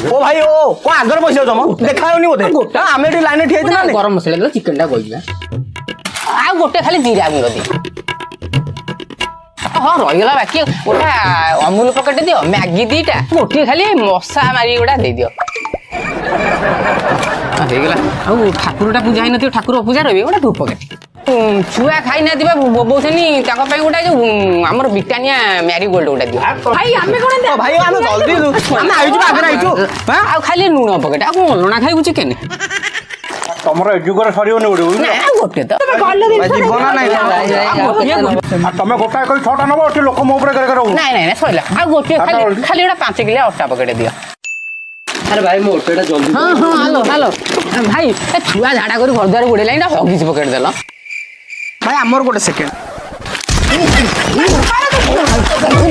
ओ भाई ओ को आगर बस जाऊ जमा देखा होनी बोते आमे एठी लाइन ठिया ना गरम मसला दे चिकन टा गइला आ गोटे खाली जीरा गुंड दे हाँ रहीगला बाकी गोटे अमूल पकेट दियो मैगी दीटा गोटे खाली मशा मारी गोटा दे दियो ହେଇଗଲା ଆଉ ଠାକୁରଟା ପୂଜା ହେଇନଥିବ ଠାକୁର ପୂଜା ରହିବେ ଗୋଟେ ଧୂପ ପକେଟ ଛୁଆ ଖାଇ ନଥିବେ ବୋବଉଛନ୍ତି ତାଙ୍କ ପାଇଁ ଗୋଟେ ଯୋଉ ଆମର ବ୍ରିଟାନିଆ ମ୍ୟାରିଗୋଲ୍ଡ ଗୋଟେ ଦିଅ ଭାଇ ଆମେ କଣ भाई आमे जल्दी आमे आइजु आगे आइजु ଆଉ ଖାଲି ଲୁଣ ପକେଟ ଆଉ କଣ ଲୁଣା ଖାଇବୁ ଚିକେନ ତମର ଏଜୁକରେ ସରିବନି ଗୋଟେ ନା ଗୋଟେ ତ ଭଲ ଜିନିଷ जीवन नहीं ତମେ ଗୋଟାଏ କରି ଛଅଟା ନବ ଏଠି ଲୋକ ମୋ ଉପରେ ଗରେ ରହୁ ନାଇଁ ନାଇଁ ସରିଲା ଆଉ ଗୋଟେ ଖାଲି ଗୋଟେ 5 କିଲୋ ଅଟା ପକେଟ ଦିଅ अरे भाई मो ओटेटा जल्दी ହଁ ହଁ ହାଲୋ ହାଲୋ ଭାଇ ଏ ଛୁଆ ଝାଡା କରି ଘର ଦ୍ୱାର ବୁଡେଇଲାଣି ନା ହଗିସ ପକେଟ ଦେଲ भाई हमर गोटे सेकंड